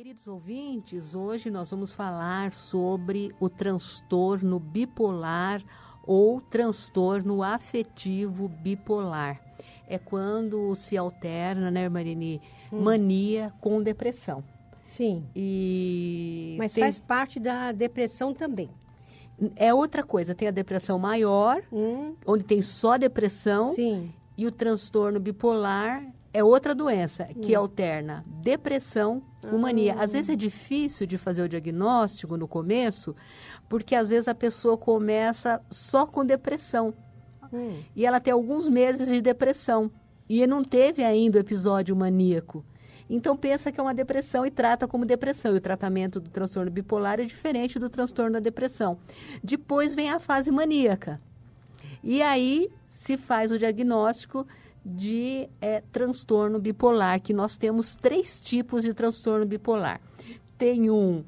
Queridos ouvintes, hoje nós vamos falar sobre o transtorno bipolar ou transtorno afetivo bipolar. É quando se alterna, né, Marini, mania com depressão. Sim. Mas faz parte da depressão também. É outra coisa, tem a depressão maior, onde tem só depressão. Sim. E o transtorno bipolar é outra doença que alterna depressão com mania. Às vezes é difícil de fazer o diagnóstico no começo, porque às vezes a pessoa começa só com depressão. E ela tem alguns meses de depressão e não teve ainda o episódio maníaco. Então pensa que é uma depressão e trata como depressão. E o tratamento do transtorno bipolar é diferente do transtorno da depressão. Depois vem a fase maníaca. E aí se faz o diagnóstico de transtorno bipolar, que nós temos 3 tipos de transtorno bipolar. Tem um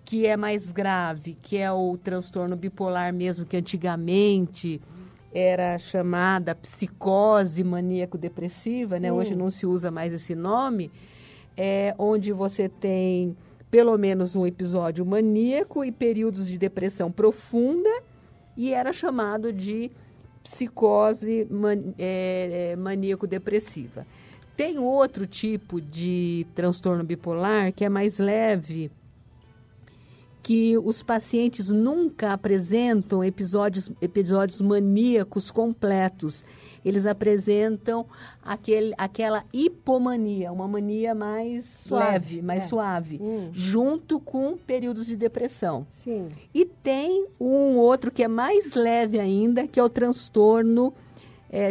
que é mais grave, que é o transtorno bipolar mesmo, que antigamente era chamada psicose maníaco-depressiva, né? Hoje não se usa mais esse nome, onde você tem pelo menos um episódio maníaco e períodos de depressão profunda, e era chamado de psicose maníaco-depressiva. Tem outro tipo de transtorno bipolar que é mais leve, que os pacientes nunca apresentam episódios maníacos completos. Eles apresentam aquela hipomania, uma mania mais leve, mais suave, junto com períodos de depressão. Sim. E tem um outro que é mais leve ainda, que é o transtorno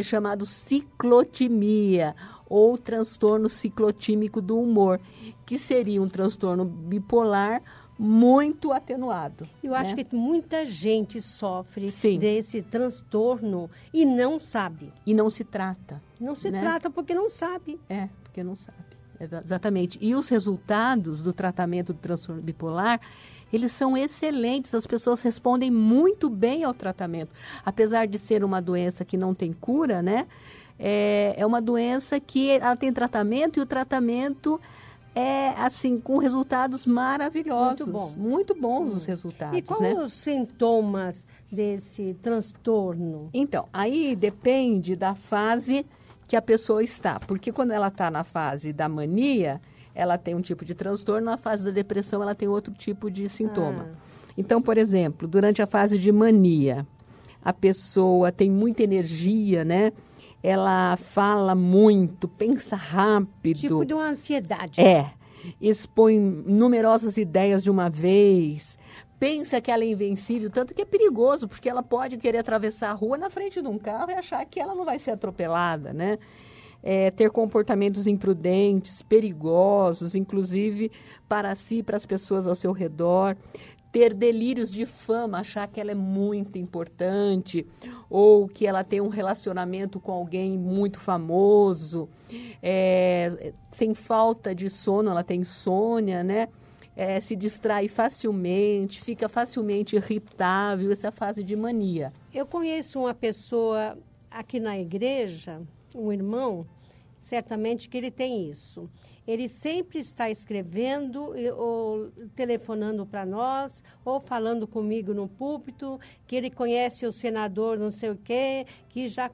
chamado ciclotimia, ou transtorno ciclotímico do humor, que seria um transtorno bipolar muito atenuado. Eu acho que muita gente sofre Sim. desse transtorno e não sabe. E não se trata. Não se trata porque não sabe. Porque não sabe. Exatamente. E os resultados do tratamento do transtorno bipolar, eles são excelentes. As pessoas respondem muito bem ao tratamento. Apesar de ser uma doença que não tem cura, né? É uma doença que ela tem tratamento, e o tratamento assim, com resultados maravilhosos. Muito bons os resultados. E quais os sintomas desse transtorno? Então, aí depende da fase que a pessoa está. Porque quando ela está na fase da mania, ela tem um tipo de transtorno. Na fase da depressão, ela tem outro tipo de sintoma. Então, por exemplo, durante a fase de mania, a pessoa tem muita energia, né? Ela fala muito, pensa rápido. Tipo de uma ansiedade. Expõe numerosas ideias de uma vez. Pensa que ela é invencível, tanto que é perigoso, porque ela pode querer atravessar a rua na frente de um carro e achar que ela não vai ser atropelada, né? Ter comportamentos imprudentes, perigosos, inclusive para si e para as pessoas ao seu redor. Ter delírios de fama, achar que ela é muito importante, ou que ela tem um relacionamento com alguém muito famoso, sem falta de sono, ela tem insônia, né? Se distrai facilmente, fica facilmente irritável, essa é a fase de mania. Eu conheço uma pessoa aqui na igreja, um irmão, certamente que ele tem isso. Ele sempre está escrevendo ou telefonando para nós, ou falando comigo no púlpito, que ele conhece o senador não sei o quê, que já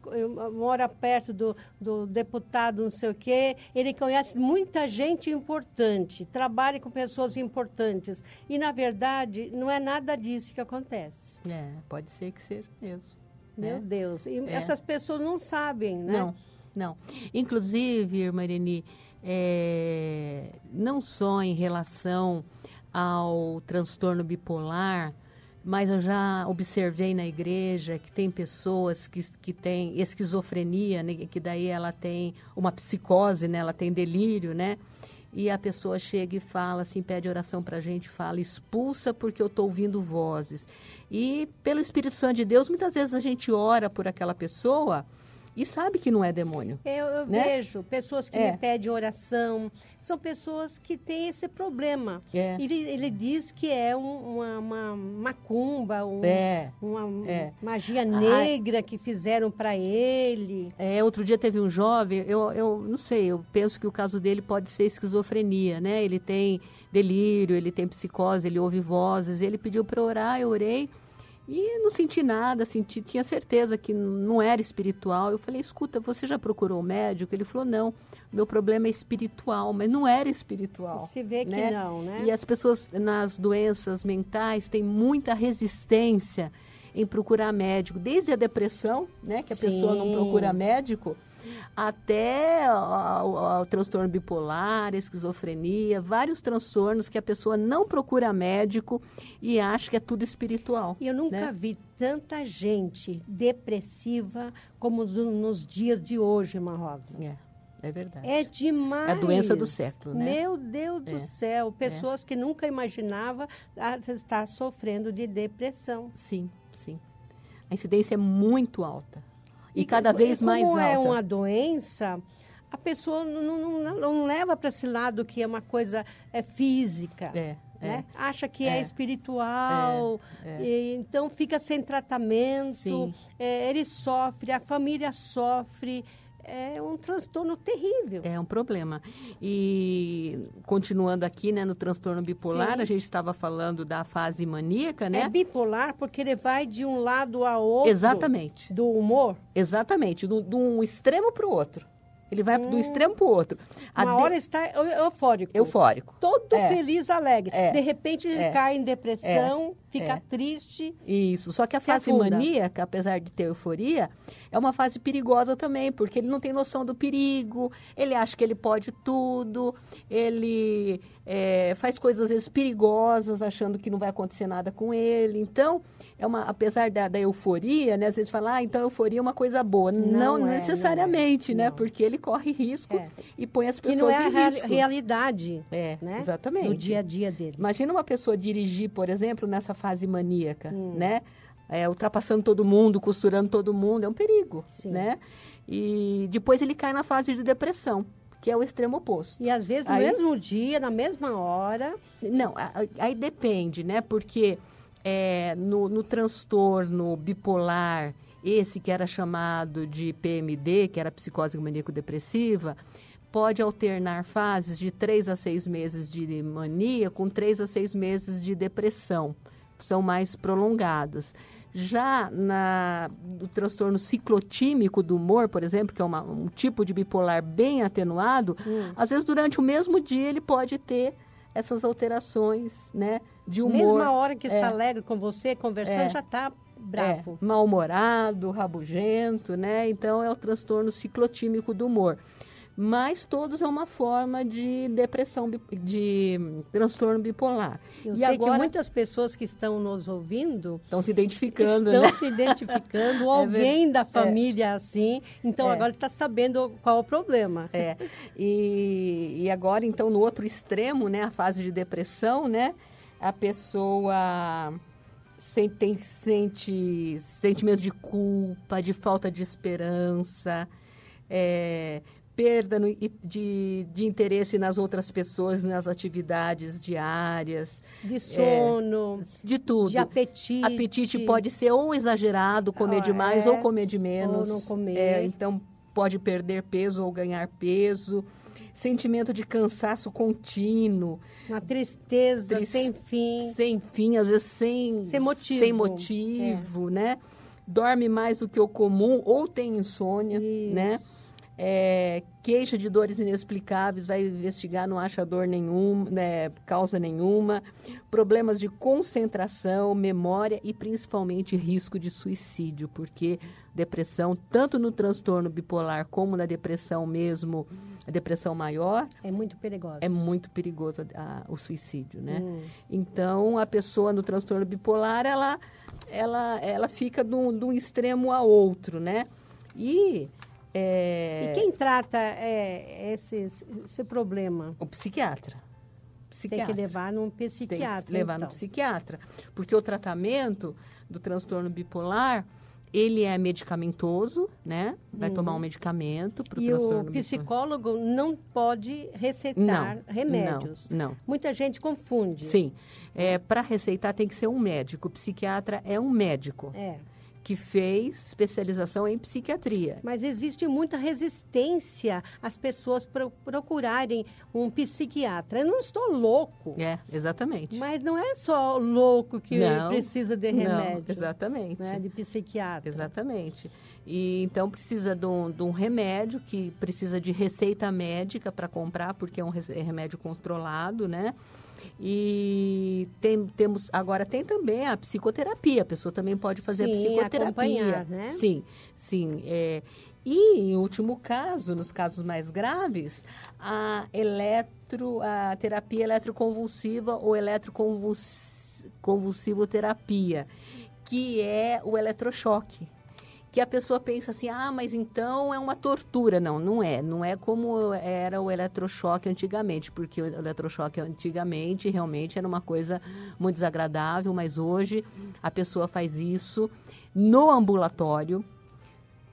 mora perto do deputado não sei o quê. Ele conhece muita gente importante, trabalha com pessoas importantes. E, na verdade, não é nada disso que acontece. Pode ser que seja mesmo. Meu Deus. E essas pessoas não sabem, né? Não. Inclusive, Marini, não só em relação ao transtorno bipolar, mas eu já observei na igreja que tem pessoas que têm esquizofrenia, né, que daí ela tem uma psicose, né, ela tem delírio, né? E a pessoa chega e fala assim, pede oração para a gente, fala, expulsa porque eu estou ouvindo vozes. E pelo Espírito Santo de Deus, muitas vezes a gente ora por aquela pessoa, e sabe que não é demônio. Eu né? vejo pessoas que me pedem oração, são pessoas que têm esse problema. Ele diz que é uma macumba, uma magia negra que fizeram para ele. Outro dia teve um jovem, eu não sei, eu penso que o caso dele pode ser esquizofrenia, né? Ele tem delírio, ele tem psicose, ele ouve vozes, ele pediu para orar, eu orei. E não senti nada, tinha certeza que não era espiritual. Eu falei, escuta, você já procurou o médico? Ele falou, não, meu problema é espiritual, mas não era espiritual. Se vê que né? não, né? E as pessoas nas doenças mentais têm muita resistência em procurar médico, desde a depressão, né, que a pessoa não procura médico, até o transtorno bipolar, a esquizofrenia, vários transtornos que a pessoa não procura médico e acha que é tudo espiritual. E eu nunca vi tanta gente depressiva como nos dias de hoje, irmã Rosa. É verdade. É demais. É a doença do século, né? Meu Deus do céu. Pessoas que nunca imaginava estar sofrendo de depressão. Sim. A incidência é muito alta. E cada vez mais alta. Como é uma doença, a pessoa não leva para esse lado que é uma coisa física. Né? Acha que é espiritual. E, então fica sem tratamento. Ele sofre, a família sofre. É um transtorno terrível. É um problema. E continuando aqui, né, no transtorno bipolar, a gente estava falando da fase maníaca, né? É bipolar porque ele vai de um lado a outro. Exatamente. Do humor? Exatamente, de um extremo para o outro. Ele vai do extremo para o outro. Uma hora está eufórico. Eufórico. Todo feliz, alegre. De repente ele cai em depressão, fica triste. Isso. Só que a fase maníaca, apesar de ter euforia, é uma fase perigosa também, porque ele não tem noção do perigo, ele acha que ele pode tudo, ele faz coisas às vezes perigosas, achando que não vai acontecer nada com ele. Então, apesar da euforia, né, às vezes fala, então a euforia é uma coisa boa. Não necessariamente, né? Porque ele corre risco e põe as pessoas em risco. Que não é a realidade, né? Exatamente. No dia a dia dele. Imagina uma pessoa dirigir, por exemplo, nessa fase maníaca, né? Ultrapassando todo mundo, costurando todo mundo, é um perigo, né? E depois ele cai na fase de depressão, que é o extremo oposto. E às vezes no mesmo dia, na mesma hora... Não, aí depende, né? Porque no transtorno bipolar, esse que era chamado de PMD, que era psicose maníaco-depressiva, pode alternar fases de 3 a 6 meses de mania com 3 a 6 meses de depressão. São mais prolongados. Já no transtorno ciclotímico do humor, por exemplo, que é um tipo de bipolar bem atenuado, às vezes durante o mesmo dia ele pode ter essas alterações, né, de humor. Mesma hora que está alegre com você, conversando, já está bravo. Mal-humorado, rabugento, né? Então é o transtorno ciclotímico do humor. Mas todos é uma forma de depressão, de transtorno bipolar. Eu sei que muitas pessoas que estão nos ouvindo... Estão se identificando, né? Estão se identificando, alguém da família assim. Então, agora está sabendo qual é o problema. E agora, então, no outro extremo, né? A fase de depressão, né? A pessoa sente sentimento de culpa, de falta de esperança, perda de interesse nas outras pessoas, nas atividades diárias. De sono. De tudo. De apetite. Apetite pode ser ou exagerado, comer demais ou comer de menos. Ou não comer. Então, pode perder peso ou ganhar peso. Sentimento de cansaço contínuo. Uma tristeza sem fim. Sem fim, às vezes sem motivo, né? Dorme mais do que o comum ou tem insônia, né? Queixa de dores inexplicáveis, vai investigar, não acha dor nenhuma, né, causa nenhuma, problemas de concentração, memória e principalmente risco de suicídio, porque depressão, tanto no transtorno bipolar como na depressão mesmo, a depressão maior... É muito perigosa. É muito perigoso o suicídio, né? Então, a pessoa no transtorno bipolar, ela fica de um extremo a outro, né? E quem trata esse problema? O psiquiatra. Tem que levar num psiquiatra. Tem que levar no psiquiatra. Porque o tratamento do transtorno bipolar, Ele é medicamentoso, né? Vai tomar um medicamento para o transtorno bipolar. E o psicólogo não pode receitar remédios. Não. Muita gente confunde. Sim. Para receitar tem que ser um médico. O psiquiatra é um médico. Que fez especialização em psiquiatria. Mas existe muita resistência às pessoas procurarem um psiquiatra. Eu não estou louco. Exatamente. Mas não é só louco que precisa de remédio. Não, exatamente. Né, de psiquiatra. Exatamente. E então precisa de um remédio que precisa de receita médica para comprar, porque é um remédio controlado, né? E agora tem também a psicoterapia, a pessoa também pode fazer a psicoterapia. Acompanhar, né? Sim. E em último caso, nos casos mais graves, a terapia eletroconvulsiva ou eletroconvulsivoterapia, que é o eletrochoque. Que a pessoa pensa assim, mas então é uma tortura. Não é. Não é como era o eletrochoque antigamente, porque o eletrochoque antigamente realmente era uma coisa muito desagradável, mas hoje a pessoa faz isso no ambulatório,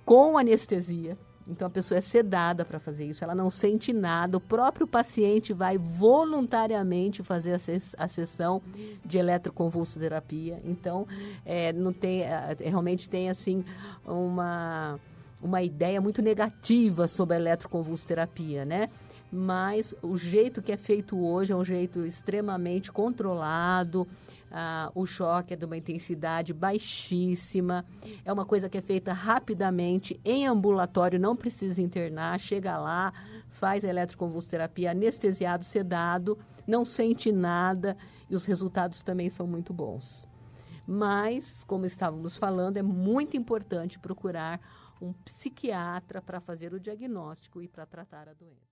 com anestesia. Então, a pessoa é sedada para fazer isso, ela não sente nada, o próprio paciente vai voluntariamente fazer a sessão de eletroconvulsoterapia. Então, realmente tem, assim, uma ideia muito negativa sobre a eletroconvulsoterapia, né? Mas o jeito que é feito hoje é um jeito extremamente controlado. O choque é de uma intensidade baixíssima, é uma coisa que é feita rapidamente, em ambulatório, não precisa internar, chega lá, faz a eletroconvulsoterapia, anestesiado, sedado, não sente nada e os resultados também são muito bons. Mas, como estávamos falando, é muito importante procurar um psiquiatra para fazer o diagnóstico e para tratar a doença.